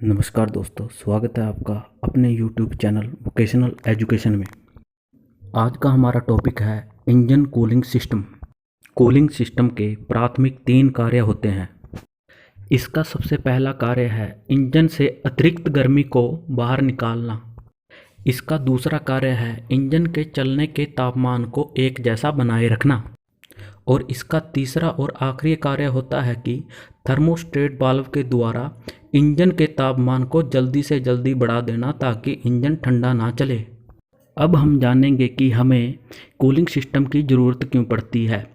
नमस्कार दोस्तों, स्वागत है आपका अपने YouTube चैनल वोकेशनल एजुकेशन में। आज का हमारा टॉपिक है engine cooling system. Cooling system के प्राथमिक 3 कार्य होते हैं। इसका सबसे पहला कार्य है इंजन से अतिरिक्त गर्मी को बाहर निकालना। इसका दूसरा कार्य है इंजन के चलने के तापमान को एक जैसा बनाए रखना। और इसका तीसरा और आखिरी कार्य होता है कि थर्मोस्टेट वाल्व के द्वारा इंजन के तापमान को जल्दी से जल्दी बढ़ा देना ताकि इंजन ठंडा ना चले। अब हम जानेंगे कि हमें कूलिंग सिस्टम की ज़रूरत क्यों पड़ती है।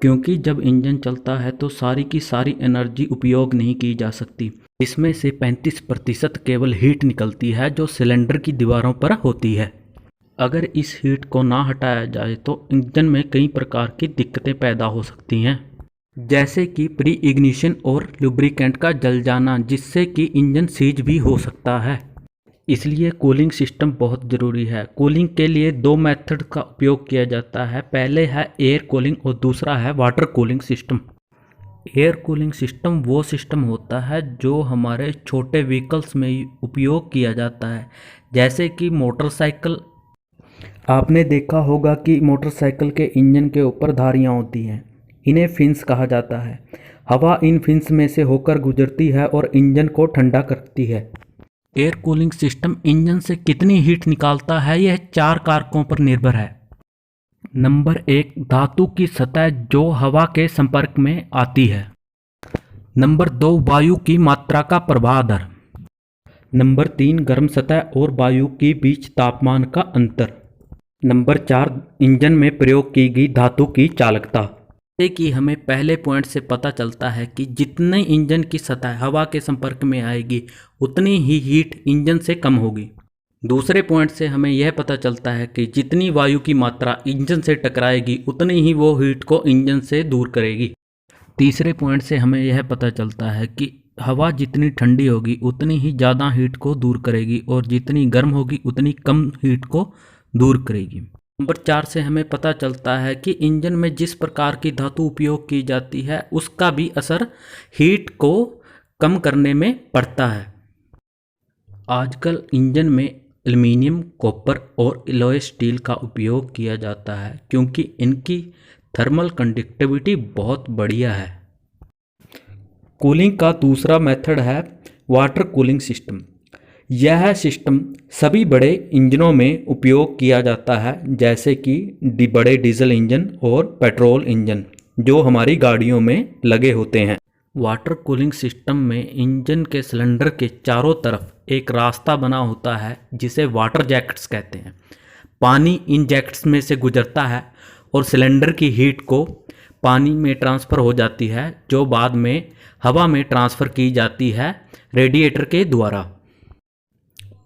क्योंकि जब इंजन चलता है तो सारी की सारी एनर्जी उपयोग नहीं की जा सकती। इसमें से 35% केवल हीट निकलती है जो सिलेंडर की दीवारों पर होती है। अगर इस हीट को ना हटाया जाए तो इंजन में कई प्रकार की दिक्कतें पैदा हो सकती हैं, जैसे कि प्री इग्निशन और लुब्रिकेंट का जल जाना, जिससे कि इंजन सीज भी हो सकता है। इसलिए कूलिंग सिस्टम बहुत ज़रूरी है। कूलिंग के लिए 2 मेथड का उपयोग किया जाता है। पहले है एयर कूलिंग और दूसरा है water cooling system. Air cooling system वो सिस्टम होता है जो हमारे छोटे व्हीकल्स में उपयोग किया जाता है, जैसे कि मोटरसाइकिल। आपने देखा होगा कि मोटरसाइकिल के इंजन के ऊपर धारियां होती हैं, इन्हें फिन्स कहा जाता है। हवा इन फिन्स में से होकर गुजरती है और इंजन को ठंडा करती है। एयर कूलिंग सिस्टम इंजन से कितनी हीट निकालता है यह 4 कारकों पर निर्भर है। नंबर 1, धातु की सतह जो हवा के संपर्क में आती है। नंबर 2, वायु की मात्रा का प्रवाह दर। नंबर 3, गर्म सतह और वायु के बीच तापमान का अंतर। नंबर 4, इंजन में प्रयोग की गई धातु की चालकता। जैसे कि हमें पहले पॉइंट से पता चलता है कि जितने इंजन की सतह हवा के संपर्क में आएगी उतनी ही हीट इंजन से कम होगी। दूसरे पॉइंट से हमें यह पता चलता है कि जितनी वायु की मात्रा इंजन से टकराएगी उतनी ही वो हीट को इंजन से दूर करेगी। तीसरे पॉइंट से हमें यह पता चलता है कि हवा जितनी ठंडी होगी उतनी ही ज़्यादा हीट को दूर करेगी और जितनी गर्म होगी उतनी कम हीट को दूर करेगी। नंबर 4 से हमें पता चलता है कि इंजन में जिस प्रकार की धातु उपयोग की जाती है उसका भी असर हीट को कम करने में पड़ता है। आजकल इंजन में एल्युमिनियम, कॉपर और एलॉय स्टील का उपयोग किया जाता है क्योंकि इनकी थर्मल कंडक्टिविटी बहुत बढ़िया है। कूलिंग का दूसरा मेथड है वाटर कूलिंग सिस्टम। यह सिस्टम सभी बड़े इंजनों में उपयोग किया जाता है, जैसे कि बड़े डीजल इंजन और पेट्रोल इंजन जो हमारी गाड़ियों में लगे होते हैं। वाटर कूलिंग सिस्टम में इंजन के सिलेंडर के चारों तरफ एक रास्ता बना होता है जिसे वाटर जैकेट्स कहते हैं। पानी इन जैकेट्स में से गुजरता है और सिलेंडर की हीट को पानी में ट्रांसफ़र हो जाती है, जो बाद में हवा में ट्रांसफ़र की जाती है रेडिएटर के द्वारा।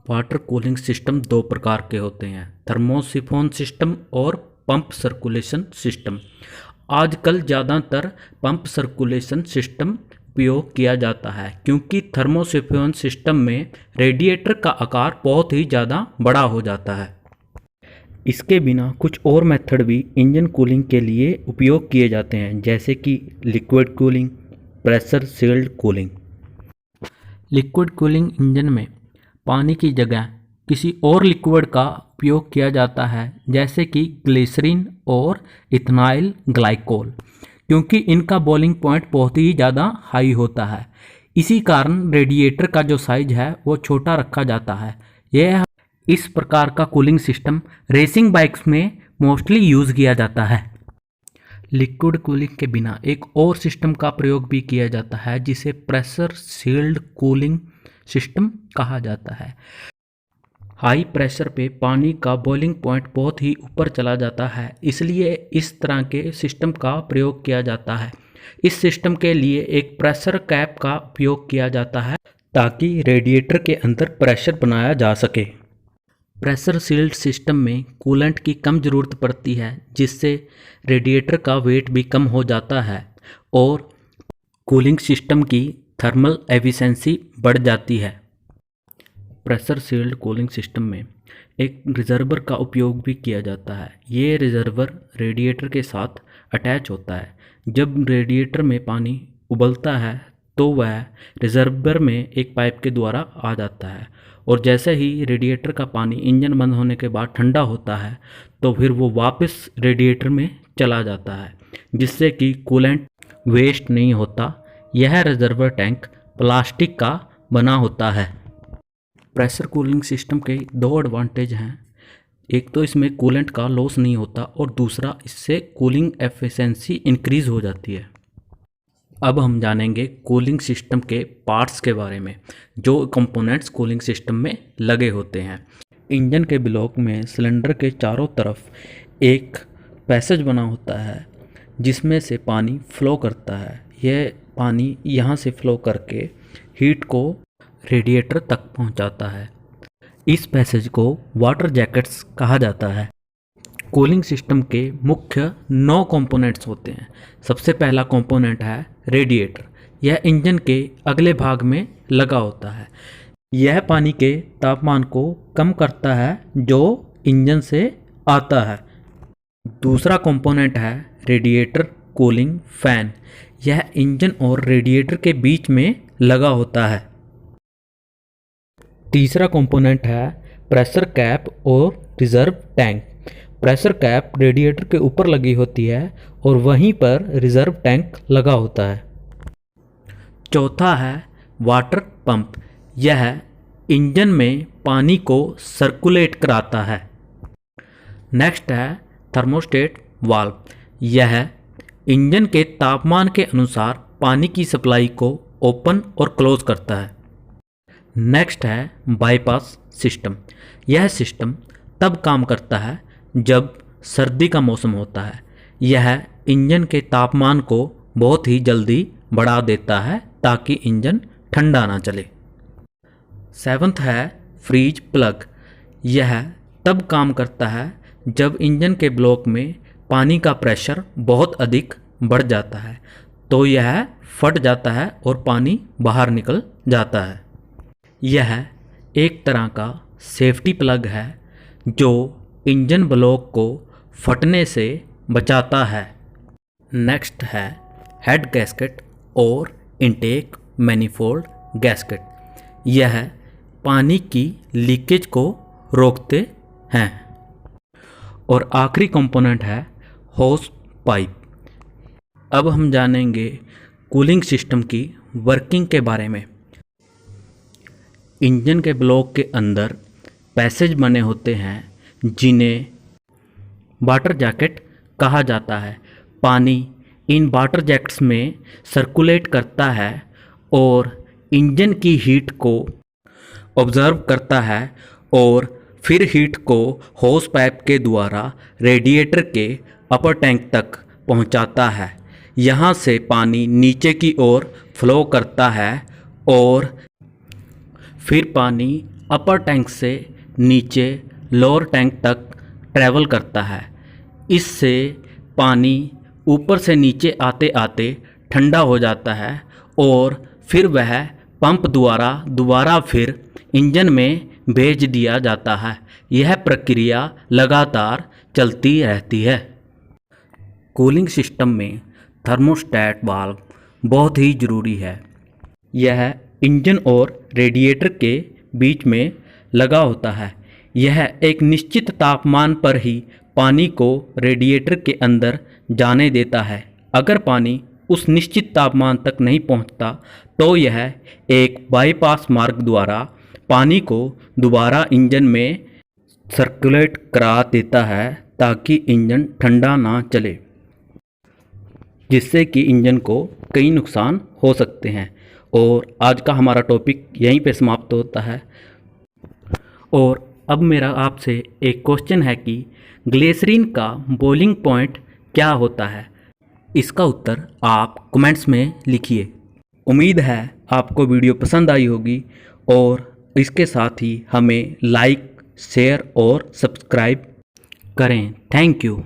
वाटर कूलिंग सिस्टम 2 प्रकार के होते हैं, थर्मोसिफोन सिस्टम और पंप सर्कुलेशन सिस्टम। आजकल ज़्यादातर पंप सर्कुलेशन सिस्टम उपयोग किया जाता है क्योंकि थर्मोसिफोन सिस्टम में रेडिएटर का आकार बहुत ही ज़्यादा बड़ा हो जाता है। इसके बिना कुछ और मेथड भी इंजन कूलिंग के लिए उपयोग किए जाते हैं, जैसे कि liquid cooling, pressure sealed cooling. Liquid cooling engine में पानी की जगह किसी और लिक्विड का उपयोग किया जाता है, जैसे कि ग्लिसरीन और इथेनॉल ग्लाइकोल, क्योंकि इनका बॉइलिंग पॉइंट बहुत ही ज़्यादा हाई होता है। इसी कारण रेडिएटर का जो साइज है वो छोटा रखा जाता है। यह इस प्रकार का कूलिंग सिस्टम रेसिंग बाइक्स में मोस्टली यूज़ किया जाता है। लिक्विड कूलिंग के बिना एक और सिस्टम का प्रयोग भी किया जाता है जिसे प्रेशर सील्ड कूलिंग सिस्टम कहा जाता है। हाई प्रेशर पे पानी का बॉइलिंग पॉइंट बहुत ही ऊपर चला जाता है, इसलिए इस तरह के सिस्टम का प्रयोग किया जाता है। इस सिस्टम के लिए एक प्रेशर कैप का उपयोग किया जाता है ताकि रेडिएटर के अंदर प्रेशर बनाया जा सके। प्रेशर सील्ड सिस्टम में कूलेंट की कम ज़रूरत पड़ती है, जिससे रेडिएटर का वेट भी कम हो जाता है और कूलिंग सिस्टम की थर्मल एफिशिएंसी बढ़ जाती है। प्रेशर सील्ड कूलिंग सिस्टम में एक रिजर्वर का उपयोग भी किया जाता है। ये रिजर्वर रेडिएटर के साथ अटैच होता है। जब रेडिएटर में पानी उबलता है तो वह रिजर्वर में एक पाइप के द्वारा आ जाता है, और जैसे ही रेडिएटर का पानी इंजन बंद होने के बाद ठंडा होता है तो फिर वो वापस रेडिएटर में चला जाता है, जिससे कि कूलेंट वेस्ट नहीं होता। यह रिजर्वर टैंक प्लास्टिक का बना होता है। प्रेशर कूलिंग सिस्टम के दो एडवांटेज हैं। एक तो इसमें कूलेंट का लॉस नहीं होता और दूसरा इससे कूलिंग एफिशिएंसी इंक्रीज़ हो जाती है। अब हम जानेंगे कूलिंग सिस्टम के पार्ट्स के बारे में, जो कंपोनेंट्स कूलिंग सिस्टम में लगे होते हैं। इंजन के ब्लॉक में सिलेंडर के चारों तरफ एक पैसेज बना होता है जिसमें से पानी फ्लो करता है। यह पानी यहाँ से फ्लो करके हीट को रेडिएटर तक पहुँचाता है। इस पैसेज को वाटर जैकेट्स कहा जाता है। कूलिंग सिस्टम के मुख्य 9 कंपोनेंट्स होते हैं। सबसे पहला कंपोनेंट है रेडिएटर। यह इंजन के अगले भाग में लगा होता है। यह पानी के तापमान को कम करता है जो इंजन से आता है। दूसरा कंपोनेंट है रेडिएटर कूलिंग फैन। यह इंजन और रेडिएटर के बीच में लगा होता है। तीसरा कंपोनेंट है प्रेशर कैप और reserve tank. Pressure cap radiator के ऊपर लगी होती है और वहीं पर रिजर्व टैंक लगा होता है। चौथा है वाटर पंप। यह इंजन में पानी को सर्कुलेट कराता है। नेक्स्ट है थर्मोस्टेट वाल्व। यह इंजन के तापमान के अनुसार पानी की सप्लाई को ओपन और क्लोज करता है। नेक्स्ट है बाईपास सिस्टम। यह सिस्टम तब काम करता है जब सर्दी का मौसम होता है। यह इंजन के तापमान को बहुत ही जल्दी बढ़ा देता है ताकि इंजन ठंडा ना चले। 7th है फ्रीज प्लग। यह तब काम करता है जब इंजन के ब्लॉक में पानी का प्रेशर बहुत अधिक बढ़ जाता है, तो यह फट जाता है और पानी बाहर निकल जाता है। यह एक तरह का सेफ्टी प्लग है जो इंजन ब्लॉक को फटने से बचाता है। नेक्स्ट है हेड गैस्केट और इनटेक मैनिफोल्ड गैस्केट। यह पानी की लीकेज को रोकते हैं। और आखिरी कंपोनेंट है होस पाइप। अब हम जानेंगे कूलिंग सिस्टम की वर्किंग के बारे में। इंजन के ब्लॉक के अंदर पैसेज बने होते हैं जिन्हें वाटर जैकेट कहा जाता है। पानी इन वाटर जैकेट्स में सर्कुलेट करता है और इंजन की हीट को ऑब्जर्व करता है और फिर हीट को होस पाइप के द्वारा रेडिएटर के अपर टैंक तक पहुंचाता है। यहाँ से पानी नीचे की ओर फ्लो करता है और फिर पानी अपर टैंक से नीचे लोअर टैंक तक ट्रैवल करता है। इससे पानी ऊपर से नीचे आते आते ठंडा हो जाता है और फिर वह पंप द्वारा दोबारा फिर इंजन में भेज दिया जाता है। यह प्रक्रिया लगातार चलती रहती है। कूलिंग सिस्टम में थर्मोस्टेट वाल्व बहुत ही ज़रूरी है। यह इंजन और रेडिएटर के बीच में लगा होता है। यह एक निश्चित तापमान पर ही पानी को रेडिएटर के अंदर जाने देता है। अगर पानी उस निश्चित तापमान तक नहीं पहुंचता तो यह एक बाईपास मार्ग द्वारा पानी को दोबारा इंजन में सर्कुलेट करा देता है ताकि इंजन ठंडा ना चले, जिससे कि इंजन को कई नुकसान हो सकते हैं। और आज का हमारा टॉपिक यहीं पे समाप्त होता है। और अब मेरा आपसे एक क्वेश्चन है कि ग्लिसरीन का बॉइलिंग पॉइंट क्या होता है? इसका उत्तर आप कमेंट्स में लिखिए। उम्मीद है आपको वीडियो पसंद आई होगी और इसके साथ ही हमें लाइक, शेयर और सब्सक्राइब करें। Thank you.